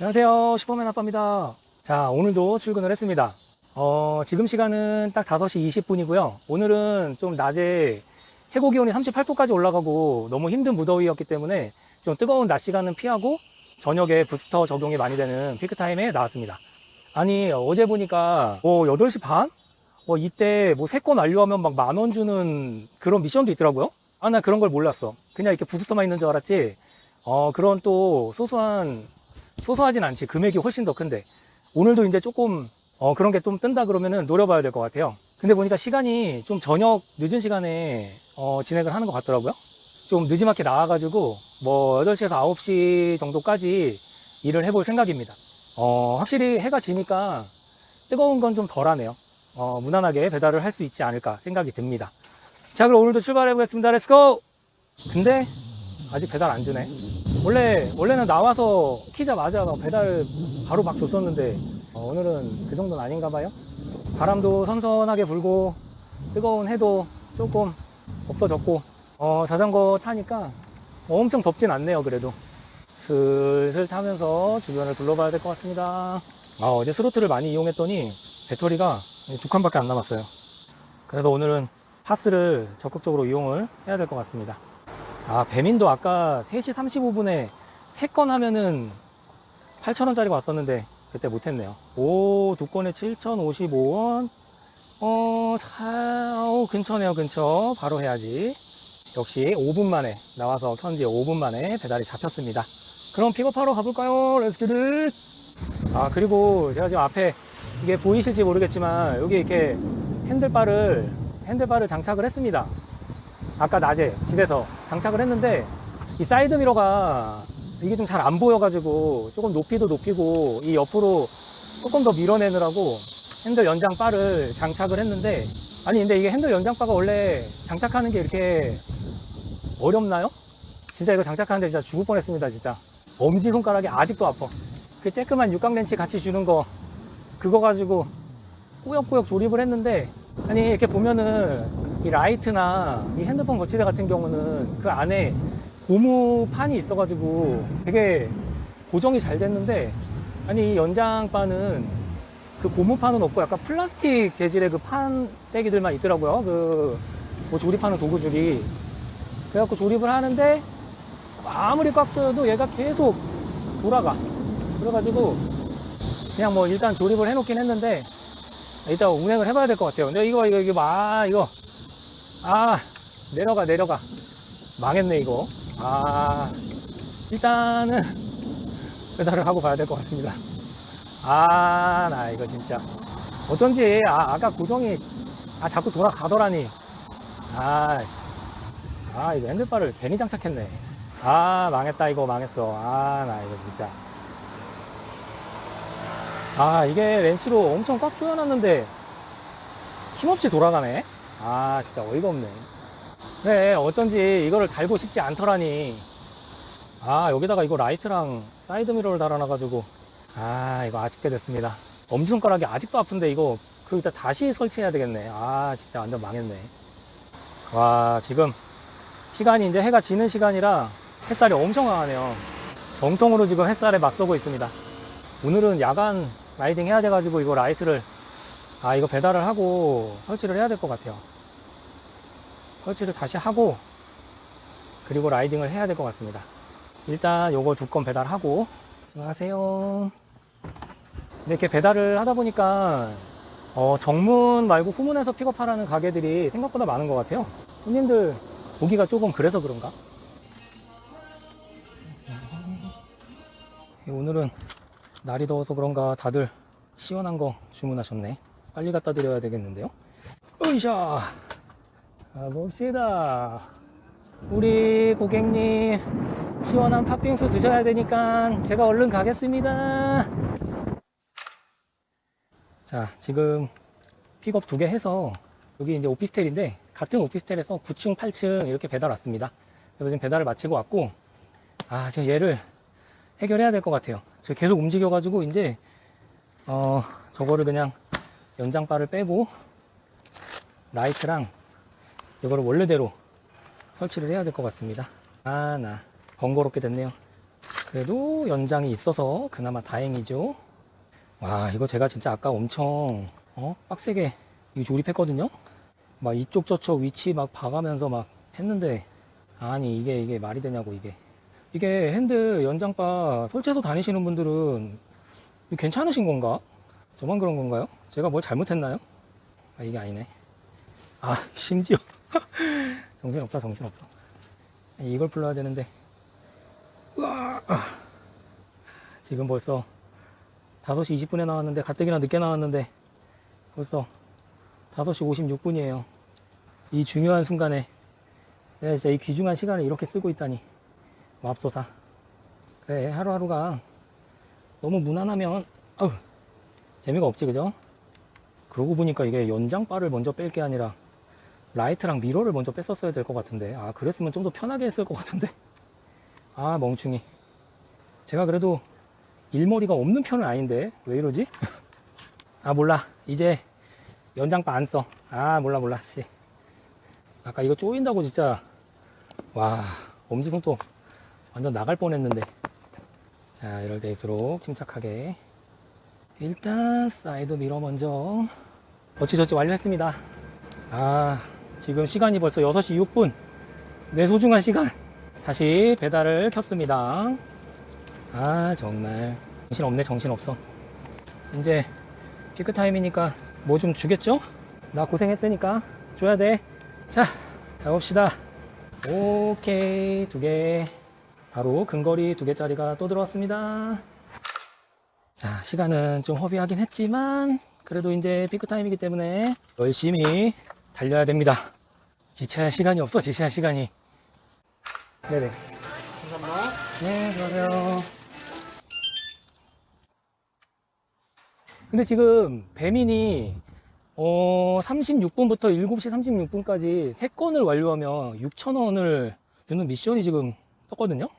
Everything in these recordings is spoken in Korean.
안녕하세요, 슈퍼맨 아빠입니다. 자, 오늘도 출근을 했습니다. 지금 시간은 딱 5시 20분이고요 오늘은 좀 낮에 최고 기온이 38도까지 올라가고 너무 힘든 무더위였기 때문에 좀 뜨거운 낮 시간은 피하고 저녁에 부스터 적용이 많이 되는 피크타임에 나왔습니다. 아니, 어제 보니까 8시 반? 이때 3건 완료하면 막 10,000원 주는 그런 미션도 있더라고요. 아, 나 그런 걸 몰랐어. 그냥 이렇게 부스터만 있는 줄 알았지. 그런 또 소소하진 않지. 금액이 훨씬 더 큰데. 오늘도 이제 조금, 그런 게 좀 뜬다 그러면은 노려봐야 될 것 같아요. 근데 보니까 시간이 좀 저녁 늦은 시간에, 진행을 하는 것 같더라고요. 좀 늦지막히 나와가지고, 8시에서 9시 정도까지 일을 해볼 생각입니다. 확실히 해가 지니까 뜨거운 건 좀 덜하네요. 무난하게 배달을 할 수 있지 않을까 생각이 듭니다. 자, 그럼 오늘도 출발해 보겠습니다. 렛츠고! 근데 아직 배달 안 주네. 원래는 나와서 키자마자 배달 바로 막 줬었는데, 오늘은 그 정도는 아닌가 봐요. 바람도 선선하게 불고 뜨거운 해도 조금 없어졌고, 자전거 타니까 엄청 덥진 않네요. 그래도 슬슬 타면서 주변을 둘러봐야 될 것 같습니다. 어제 스로틀을 많이 이용했더니 배터리가 2칸밖에 안 남았어요. 그래서 오늘은 파스를 적극적으로 이용을 해야 될 것 같습니다. 배민도 아까 3시 35분에 3건 하면은 8,000원짜리가 왔었는데 그때 못했네요. 2건에 7,055원. 근처네요. 근처. 바로 해야지. 역시 5분 만에 나와서 현지 5분 만에 배달이 잡혔습니다. 그럼 픽업하러 가볼까요? 렛츠기릿. 그리고 제가 지금 앞에 이게 보이실지 모르겠지만 여기 이렇게 핸들바를 장착을 했습니다. 아까 낮에 집에서 장착을 했는데 이 사이드 미러가 이게 좀 잘 안 보여가지고 조금 높이도 높이고 이 옆으로 조금 더 밀어내느라고 핸들 연장 바를 장착을 했는데, 아니 근데 이게 핸들 연장 바가 원래 장착하는 게 이렇게 어렵나요? 진짜 이거 장착하는데 진짜 죽을 뻔했습니다. 진짜 엄지손가락이 아직도 아파. 그 쬐끄만 육각렌치 같이 주는 거, 그거 가지고 꾸역꾸역 조립을 했는데, 아니 이렇게 보면은 이 라이트나 이 핸드폰 거치대 같은 경우는 그 안에 고무판이 있어가지고 되게 고정이 잘 됐는데, 아니 이 연장바는 그 고무판은 없고 약간 플라스틱 재질의 그 판때기들만 있더라고요. 뭐 조립하는 도구줄이. 그래갖고 조립을 하는데 아무리 꽉 조여도 얘가 계속 돌아가. 그래가지고 그냥 일단 조립을 해놓긴 했는데 이따 운행을 해봐야 될 것 같아요. 근데 이거 내려가 망했네 이거. 일단은 배달을 하고 봐야 될 것 같습니다. 나 이거 진짜 어쩐지 아까 고정이 자꾸 돌아가더라니. 이거 핸들바를 괜히 장착했네. 망했다. 이거 망했어. 나 이거 진짜. 이게 렌치로 엄청 꽉 조여놨는데 힘없이 돌아가네. 진짜 어이가 없네. 그래, 어쩐지 이거를 달고 싶지 않더라니. 여기다가 이거 라이트랑 사이드 미러를 달아놔가지고 이거 아쉽게 됐습니다. 엄지손가락이 아직도 아픈데 이거 이따 다시 설치해야 되겠네. 진짜 완전 망했네. 지금 시간이 이제 해가 지는 시간이라 햇살이 엄청 강하네요. 정통으로 지금 햇살에 맞서고 있습니다. 오늘은 야간 라이딩 해야 돼가지고 이거 라이트를 이거 배달을 하고 설치를 해야 될 것 같아요. 설치를 다시 하고 그리고 라이딩을 해야 될 것 같습니다. 일단 요거 2건 배달하고. 수고하세요. 이렇게 배달을 하다 보니까 정문 말고 후문에서 픽업하라는 가게들이 생각보다 많은 것 같아요. 손님들 보기가 조금 그래서 그런가? 오늘은 날이 더워서 그런가 다들 시원한 거 주문하셨네. 빨리 갖다 드려야 되겠는데요. 으이샤, 가봅시다. 우리 고객님 시원한 팥빙수 드셔야 되니까 제가 얼른 가겠습니다. 자, 지금 픽업 2개 해서 여기 이제 오피스텔인데 같은 오피스텔에서 9층 8층 이렇게 배달 왔습니다. 그래서 지금 배달을 마치고 왔고, 지금 얘를 해결해야 될 것 같아요. 저 계속 움직여 가지고 이제 저거를 그냥 연장바를 빼고 라이트랑 이거를 원래대로 설치를 해야 될 것 같습니다. 나 번거롭게 됐네요. 그래도 연장이 있어서 그나마 다행이죠. 와, 이거 제가 진짜 아까 엄청 빡세게 이거 조립했거든요. 막 이쪽 저쪽 위치 막 봐가면서 막 했는데, 아니 이게 말이 되냐고. 이게 핸들 연장바 설치해서 다니시는 분들은 괜찮으신 건가? 저만 그런 건가요? 제가 뭘 잘못했나요? 아, 이게 아니네. 아, 심지어 정신없다. 이걸 불러야 되는데. 우와. 지금 벌써 5시 20분에 나왔는데, 가뜩이나 늦게 나왔는데 벌써 5시 56분이에요. 이 중요한 순간에 내가 진짜 이 귀중한 시간을 이렇게 쓰고 있다니. 맙소사. 그래, 하루하루가 너무 무난하면 재미가 없지, 그죠? 그러고 보니까 이게 연장바를 먼저 뺄 게 아니라 라이트랑 미러를 먼저 뺐었어야 될 것 같은데. 아, 그랬으면 좀 더 편하게 했을 것 같은데. 아, 멍충이. 제가 그래도 일머리가 없는 편은 아닌데 왜 이러지? 아, 몰라. 이제 연장바 안 써. 아, 몰라 씨. 아까 이거 쪼인다고 진짜, 와, 엄지손톱 완전 나갈 뻔했는데. 자, 이럴 때일수록 침착하게. 일단 사이드 미러 먼저. 어찌저찌 완료했습니다. 아, 지금 시간이 벌써 6시 6분. 내 소중한 시간. 다시 배달을 켰습니다. 아, 정말 정신없어. 이제 피크타임이니까 뭐 좀 주겠죠? 나 고생했으니까 줘야 돼. 자, 가봅시다. 오케이, 2개. 바로 근거리 2개짜리가 또 들어왔습니다. 자, 시간은 좀 허비하긴 했지만 그래도 이제 피크타임이기 때문에 열심히 달려야 됩니다. 지체할 시간이 없어. 지체할 시간이. 네네. 감사합니다. 네, 들어가세요. 근데 지금 배민이 36분부터 7시 36분까지 3건을 완료하면 6,000원을 주는 미션이 지금 떴거든요.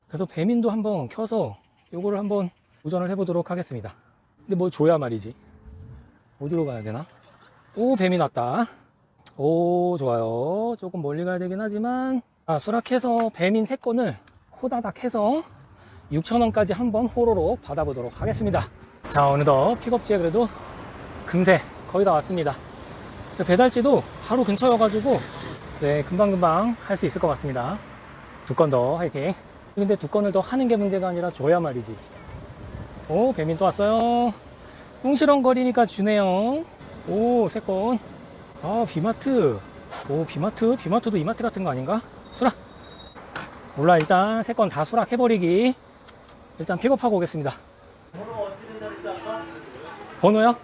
그래서 배민도 한번 켜서 요거를 한번 도전을 해보도록 하겠습니다. 근데 뭘 줘야 말이지. 어디로 가야 되나? 오, 배민 왔다. 오, 좋아요. 조금 멀리 가야 되긴 하지만, 수락해서 배민 3건을 호다닥 해서 6,000원까지 한번 호로록 받아보도록 하겠습니다. 자, 어느덧 픽업지에 그래도 금세 거의 다 왔습니다. 배달지도 바로 근처여가지고 네, 금방금방 할 수 있을 것 같습니다. 2건 더 화이팅. 근데 2건을 더 하는 게 문제가 아니라 줘야 말이지. 오, 배민 또 왔어요. 꿍시렁거리니까 주네요. 오, 3건. 아, 비마트. 오, 비마트도 이마트 같은 거 아닌가? 수락. 몰라, 일단 3건 다 수락해버리기. 일단 픽업하고 오겠습니다. 번호 어떻게 된다 그랬지 아까? 번호요?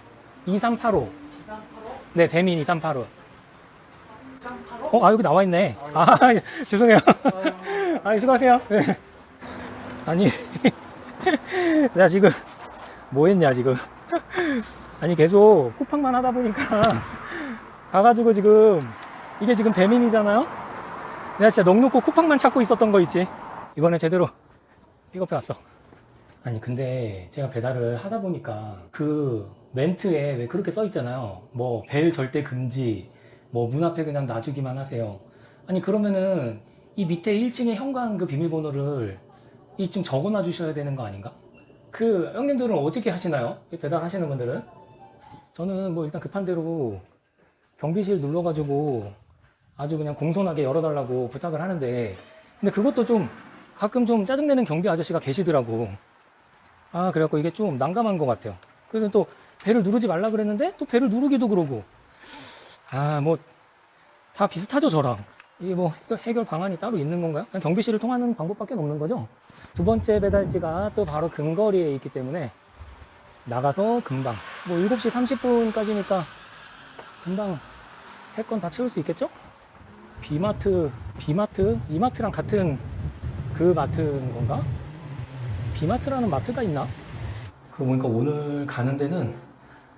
2385. 2385? 네, 배민 2385. 2385? 아, 여기 나와 있네. 아, 죄송해요. 아, 수고하세요. 네. 아니, 나 지금 뭐 했냐, 지금. 아니, 계속 쿠팡만 하다 보니까 가가지고 지금 이게 지금 배민이잖아요. 내가 진짜 넉넉고 쿠팡만 찾고 있었던 거 있지. 이번에 제대로 픽업해 왔어. 아니, 근데 제가 배달을 하다 보니까 그 멘트에 왜 그렇게 써 있잖아요. 뭐 벨 절대 금지, 뭐 문 앞에 그냥 놔주기만 하세요. 아니, 그러면은 이 밑에 1층에 현관 그 비밀번호를 좀 적어놔 주셔야 되는 거 아닌가? 그 형님들은 어떻게 하시나요? 배달 하시는 분들은? 저는 뭐 일단 급한 대로 경비실 눌러가지고 아주 그냥 공손하게 열어달라고 부탁을 하는데, 근데 그것도 좀 가끔 좀 짜증내는 경비 아저씨가 계시더라고. 아, 그래갖고 이게 좀 난감한 것 같아요. 그래서 또 배를 누르지 말라 그랬는데 또 배를 누르기도 그러고. 아, 뭐 다 비슷하죠, 저랑. 이게 뭐 해결 방안이 따로 있는 건가요? 그냥 경비실을 통하는 방법밖에 없는 거죠. 2번째 배달지가 또 바로 근거리에 있기 때문에 나가서 금방 뭐 7시 30분까지니까 금방 3건 다 채울 수 있겠죠? 이마트랑 같은 그 마트인 건가? 비마트라는 마트가 있나? 그러고 보니까 오늘 가는 데는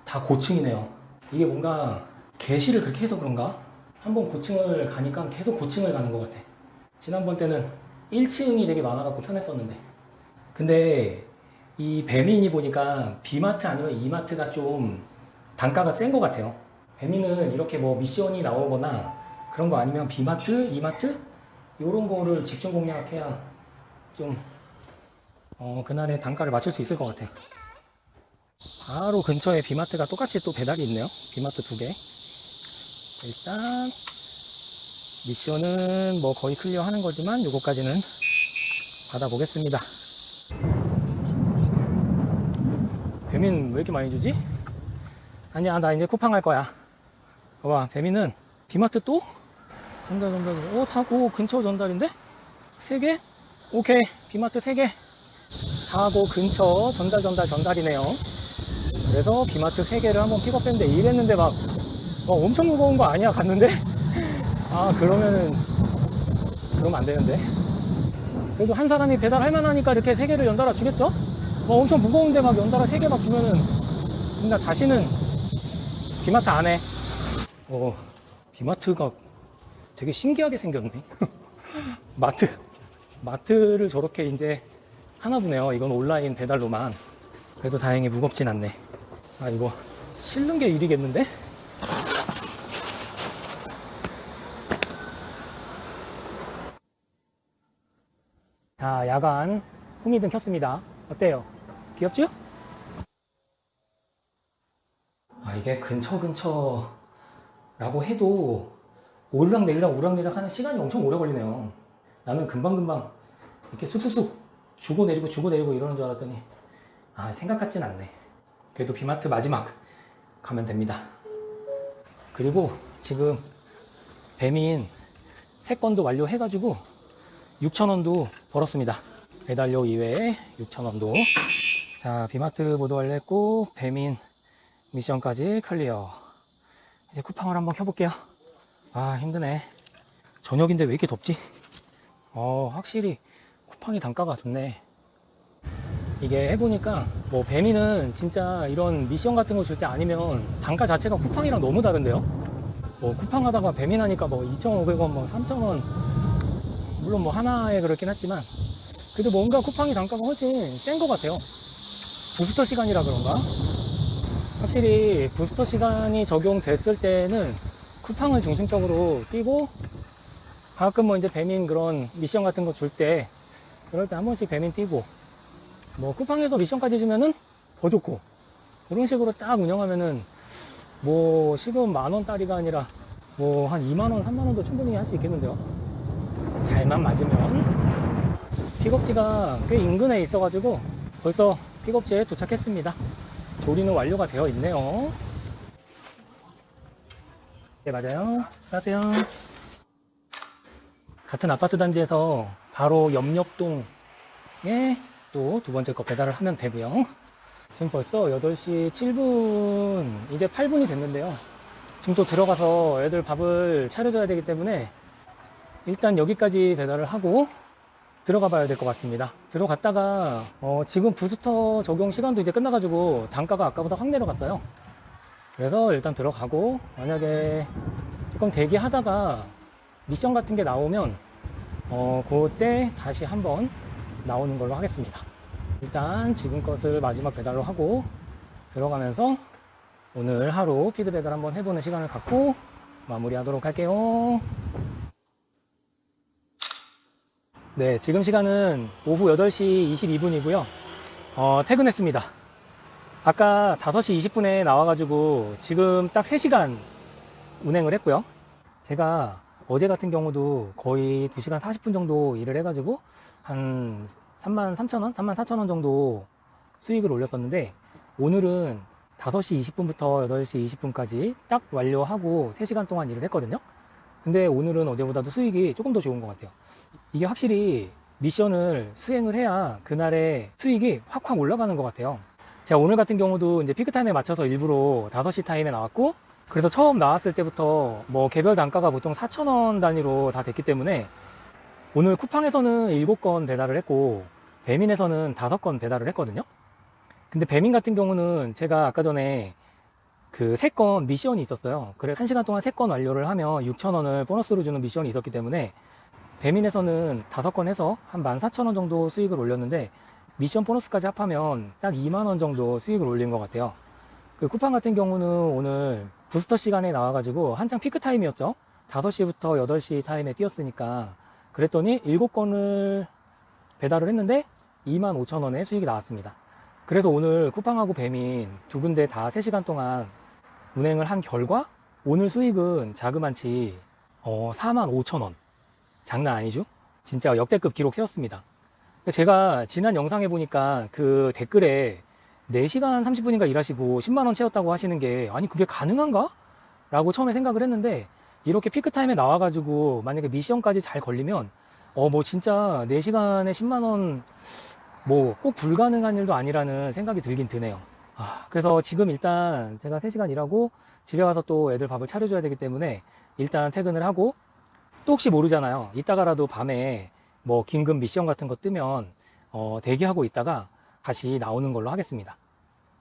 다 고층이네요. 이게 뭔가 게시를 그렇게 해서 그런가? 한번 고층을 가니까 계속 고층을 가는 것 같아. 지난번 때는 1층이 되게 많아갖고 편했었는데. 근데 이 배민이 보니까 비마트 아니면 이마트가 좀 단가가 센 것 같아요. 배민은 이렇게 뭐 미션이 나오거나 그런 거 아니면 비마트, 이마트? 이런 거를 직접 공략해야 좀 그날의 단가를 맞출 수 있을 것 같아요. 바로 근처에 비마트가 똑같이 또 배달이 있네요. 비마트 2개. 일단 미션은 뭐 거의 클리어 하는 거지만 요거까지는 받아보겠습니다. 배민 왜 이렇게 많이 주지? 아니야, 나 이제 쿠팡 할 거야. 봐봐, 배민은 비마트 또? 전달 타고 근처 전달인데? 3개? 오케이, 비마트 3개 타고 근처 전달이네요. 그래서 비마트 3개를 한번 픽업했는데 이랬는데 막 엄청 무거운 거 아니야 갔는데? 그러면 안 되는데. 그래도 한 사람이 배달할 만하니까 이렇게 3개를 연달아 주겠죠? 엄청 무거운데 막 연달아 3개 막 주면은 나 다시는 비마트 안 해. 비마트가 되게 신기하게 생겼네. 마트를 저렇게 이제 하나 보네요. 이건 온라인 배달로만. 그래도 다행히 무겁진 않네. 이거 실는 게 일이겠는데? 자, 야간 후미등 켰습니다. 어때요? 귀엽죠? 이게 근처라고 해도 오르락내리락 하는 시간이 엄청 오래 걸리네요. 나는 금방금방 이렇게 쑥쑥쑥 주고 내리고 이러는 줄 알았더니 생각 같진 않네. 그래도 비마트 마지막 가면 됩니다. 그리고 지금 배민 3건도 완료해가지고 6,000원도 벌었습니다. 배달료 이외에 6,000원도. 자, 비마트 모두 완료했고 배민 미션까지 클리어. 이제 쿠팡을 한번 켜볼게요. 힘드네. 저녁인데 왜 이렇게 덥지? 확실히 쿠팡이 단가가 좋네. 이게 해보니까 배민은 진짜 이런 미션 같은 거 줄 때 아니면 단가 자체가 쿠팡이랑 너무 다른데요. 쿠팡 하다가 배민 하니까 2,500원 3,000원 물론 하나에 그렇긴 했지만 그래도 뭔가 쿠팡이 단가가 훨씬 센 것 같아요. 부스터 시간이라 그런가? 확실히 부스터 시간이 적용됐을 때는 쿠팡을 중심적으로 뛰고 가끔 이제 배민 그런 미션 같은 거 줄 때 그럴 때 한 번씩 배민 뛰고 쿠팡에서 미션까지 주면은 더 좋고 그런 식으로 딱 운영하면은 시급 10,000원짜리가 아니라 한 20,000원, 30,000원도 충분히 할 수 있겠는데요. 잘만 맞으면. 픽업지가 꽤 인근에 있어가지고 벌써 픽업지에 도착했습니다. 조리는 완료가 되어 있네요. 네, 맞아요. 안녕하세요. 같은 아파트 단지에서 바로 옆동에 또 두 번째 거 배달을 하면 되고요. 지금 벌써 8시 7분, 이제 8분이 됐는데요. 지금 또 들어가서 애들 밥을 차려줘야 되기 때문에 일단 여기까지 배달을 하고 들어가 봐야 될 것 같습니다. 들어갔다가 지금 부스터 적용 시간도 이제 끝나가지고 단가가 아까보다 확 내려갔어요. 그래서 일단 들어가고 만약에 조금 대기하다가 미션 같은 게 나오면 그때 다시 한번 나오는 걸로 하겠습니다. 일단 지금 것을 마지막 배달로 하고 들어가면서 오늘 하루 피드백을 한번 해보는 시간을 갖고 마무리하도록 할게요. 네, 지금 시간은 오후 8시 22분이고요. 퇴근했습니다. 아까 5시 20분에 나와가지고 지금 딱 3시간 운행을 했고요. 제가 어제 같은 경우도 거의 2시간 40분 정도 일을 해가지고 한 33,000원, 34,000원 정도 수익을 올렸었는데 오늘은 5시 20분부터 8시 20분까지 딱 완료하고 3시간 동안 일을 했거든요. 근데 오늘은 어제보다도 수익이 조금 더 좋은 것 같아요. 이게 확실히 미션을 수행을 해야 그날의 수익이 확 올라가는 것 같아요. 제가 오늘 같은 경우도 이제 피크타임에 맞춰서 일부러 5시 타임에 나왔고 그래서 처음 나왔을 때부터 개별 단가가 보통 4,000원 단위로 다 됐기 때문에 오늘 쿠팡에서는 7건 배달을 했고 배민에서는 5건 배달을 했거든요. 근데 배민 같은 경우는 제가 아까 전에 그 3건 미션이 있었어요. 그래서 1시간 동안 3건 완료를 하면 6,000원을 보너스로 주는 미션이 있었기 때문에 배민에서는 5건 해서 한 14,000원 정도 수익을 올렸는데 미션 보너스까지 합하면 딱 2만원 정도 수익을 올린 것 같아요. 그 쿠팡 같은 경우는 오늘 부스터 시간에 나와가지고 한창 피크 타임이었죠. 5시부터 8시 타임에 뛰었으니까 그랬더니 7건을 배달을 했는데 25,000원의 수익이 나왔습니다. 그래서 오늘 쿠팡하고 배민 두 군데 다 3시간 동안 운행을 한 결과 오늘 수익은 자그만치 45,000원. 장난 아니죠? 진짜 역대급 기록 세웠습니다. 제가 지난 영상에 보니까 그 댓글에 4시간 30분인가 일하시고 10만원 채웠다고 하시는 게 아니 그게 가능한가? 라고 처음에 생각을 했는데 이렇게 피크타임에 나와가지고 만약에 미션까지 잘 걸리면 뭐 진짜 4시간에 10만원 뭐 꼭 불가능한 일도 아니라는 생각이 들긴 드네요. 그래서 지금 일단 제가 3시간 일하고 집에 가서 또 애들 밥을 차려줘야 되기 때문에 일단 퇴근을 하고 또 혹시 모르잖아요. 이따가라도 밤에 뭐 긴급 미션 같은 거 뜨면 대기하고 있다가 다시 나오는 걸로 하겠습니다.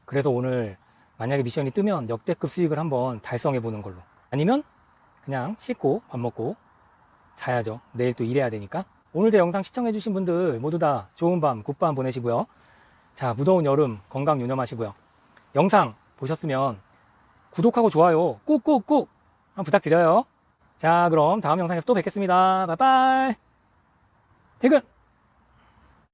그래서 오늘 만약에 미션이 뜨면 역대급 수익을 한번 달성해 보는 걸로. 아니면 그냥 씻고 밥 먹고 자야죠. 내일 또 일해야 되니까. 오늘 제 영상 시청해주신 분들 모두 다 좋은 밤, 굿밤 보내시고요. 자, 무더운 여름 건강 유념하시고요. 영상 보셨으면 구독하고 좋아요 꾹꾹꾹 한번 부탁드려요. 자, 그럼 다음 영상에서 또 뵙겠습니다. 바이바이. 퇴근!